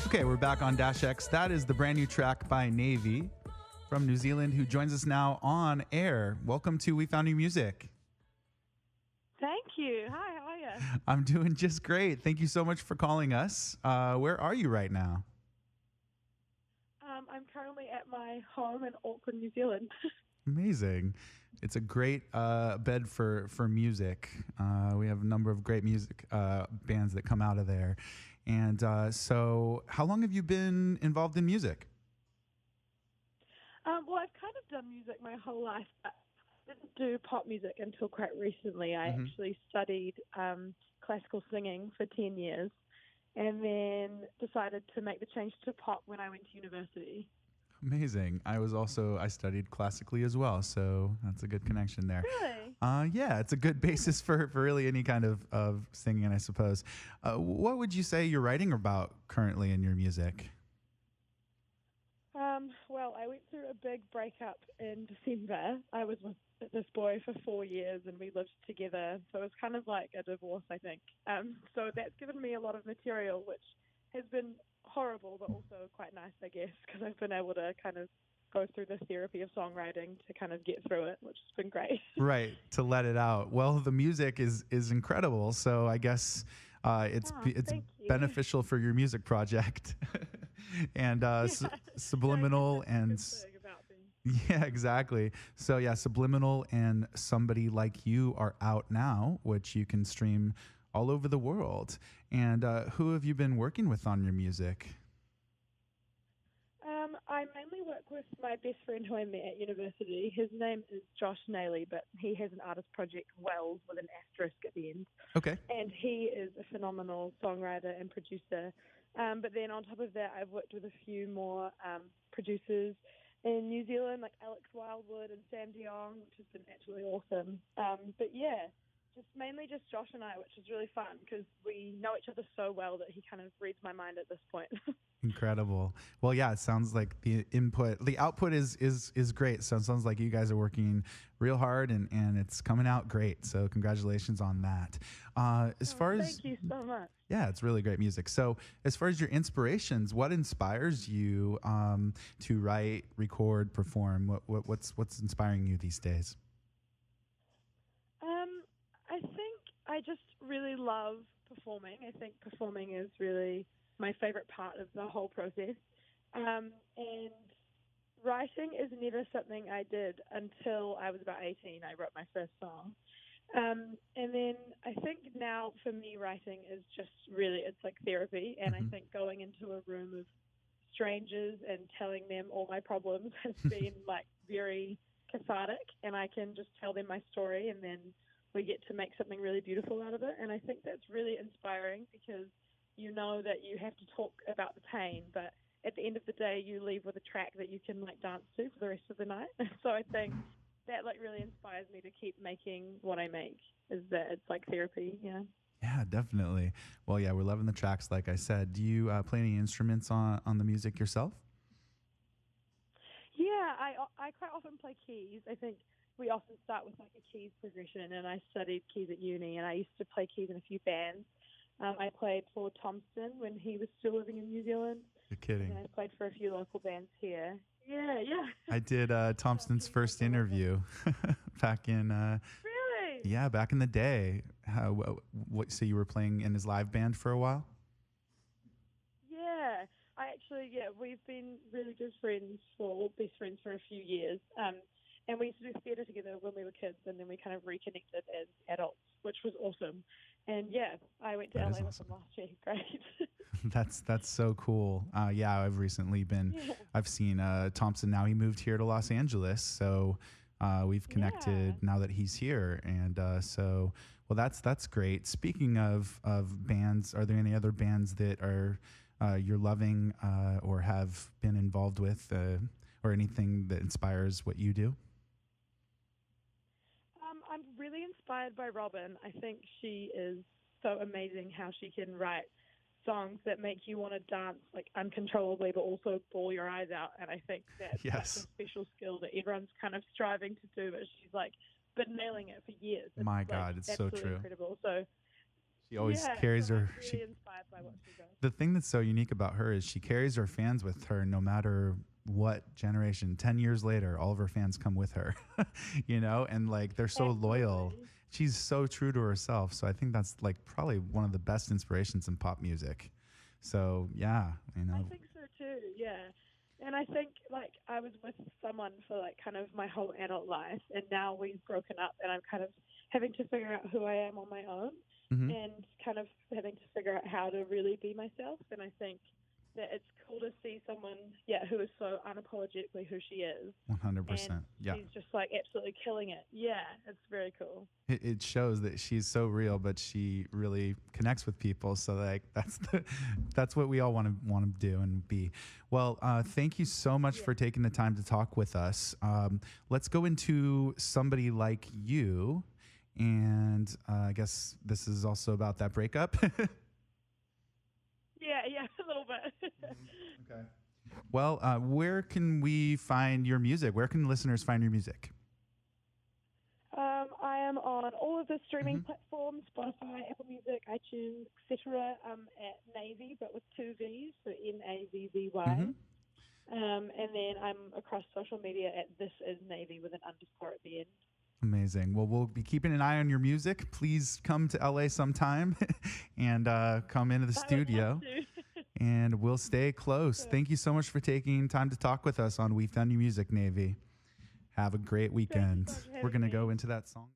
Okay, we're back on Dash X. That is the brand new track by NAVVY from New Zealand, who joins us now on air. Welcome to We Found New Music. Thank you. Hi, how are you? I'm doing just great. Thank you so much for calling us. Where are you right now? I'm currently at my home in Auckland, New Zealand. Amazing. It's a great bed for music. We have a number of great music bands that come out of there. And so how long have you been involved in music? Well, I've kind of done music my whole life. I didn't do pop music until quite recently. I actually studied classical singing for 10 years and then decided to make the change to pop when I went to university. Amazing. I studied classically as well, so that's a good connection there. Really? Yeah, it's a good basis for really any kind of singing, I suppose. What would you say you're writing about currently in your music? Well, I went through a big breakup in December. I was with this boy for 4 years and we lived together, so it was kind of like a divorce, I think. So that's given me a lot of material, which has been horrible, but also quite nice, I guess, because I've been able to kind of go through the therapy of songwriting to kind of get through it, which has been great. Right, to let it out. Well, the music is incredible, so I guess it's beneficial for your music project. And subliminal and yeah, exactly. So yeah, Subliminal and Somebody Like You are out now, which you can stream all over the world. And who have you been working with on your music? I mainly work with my best friend who I met at university. His name is Josh Naley, but he has an artist project, Wells, with an asterisk at the end. Okay. And he is a phenomenal songwriter and producer. But then on top of that, I've worked with a few more producers in New Zealand, like Alex Wildwood and Sam DeYoung, which has been absolutely awesome. But yeah, mainly just Josh and I, which is really fun because we know each other so well that he kind of reads my mind at this point. Incredible. Well, yeah, it sounds like the output is great. So it sounds like you guys are working real hard and it's coming out great. So congratulations on that. Thank you so much. Yeah, it's really great music. So as far as your inspirations, what inspires you to write, record, perform? What's inspiring you these days? I think I just really love performing. I think performing is really my favorite part of the whole process. And writing is never something I did until I was about 18. I wrote my first song. And then I think now for me, writing is just really, it's like therapy. And I think going into a room of strangers and telling them all my problems has been like very cathartic. And I can just tell them my story and then we get to make something really beautiful out of it. And I think that's really inspiring because you know that you have to talk about the pain, but at the end of the day, you leave with a track that you can like dance to for the rest of the night. So I think that like really inspires me to keep making what I make, is that it's like therapy. Yeah. Yeah, definitely. Well, yeah, we're loving the tracks. Like I said, do you play any instruments on the music yourself? Yeah, I quite often play keys. I think we often start with like a keys progression, and I studied keys at uni, and I used to play keys in a few bands. I played for Thompson when he was still living in New Zealand. You're kidding. And I played for a few local bands here. Yeah. I did Thompson's first interview back in really? Yeah, back in the day. So you were playing in his live band for a while? Yeah, we've been really good friends best friends for a few years. And we used to do theatre together when we were kids, and then we kind of reconnected as adults, which was awesome. And yeah, I went to LA with him last year. Great. That's so cool. Yeah, I've recently I've seen Thompson now. He moved here to Los Angeles, so we've connected now that he's here. And so, well, that's great. Speaking of bands, are there any other bands that are you're loving or have been involved with, or anything that inspires what you do? I'm really inspired by Robin. I think she is so amazing how she can write songs that make you want to dance like uncontrollably but also bawl your eyes out. And I think that's such a special skill that everyone's kind of striving to do, but she's like been nailing it for years. My God, it's so true. Incredible. So she always carries her. I'm really inspired by what she does. the thing that's so unique about her is she carries her fans with her no matter what generation. 10 years later, all of her fans come with her, you know, and like they're so loyal. She's so true to herself. So I think that's like probably one of the best inspirations in pop music. So yeah, you know. I think so too, yeah. And I think like I was with someone for like kind of my whole adult life, and now we've broken up and I'm kind of having to figure out who I am on my own and kind of having to figure out how to really be myself. And I think that it's cool to see someone, who is so unapologetically who she is. 100%. And yeah. she's just like absolutely killing it. Yeah, it's very cool. It shows that she's so real, but she really connects with people. So like that's what we all want to do and be. Well, thank you so much for taking the time to talk with us. Let's go into somebody like you, and I guess this is also about that breakup. Yeah, a little bit. Okay. Well, where can we find your music? Where can listeners find your music? I am on all of the streaming platforms: Spotify, Apple Music, iTunes, etc. At NAVVY, but with 2 V's, so NAVVY. And then I'm across social media at This Is Navy with an underscore at the end. Amazing. Well, we'll be keeping an eye on your music. Please come to LA sometime and come into the studio. And we'll stay close. Sure. Thank you so much for taking time to talk with us on We've Done Your Music, Navy. Have a great weekend. We're going to go into that song.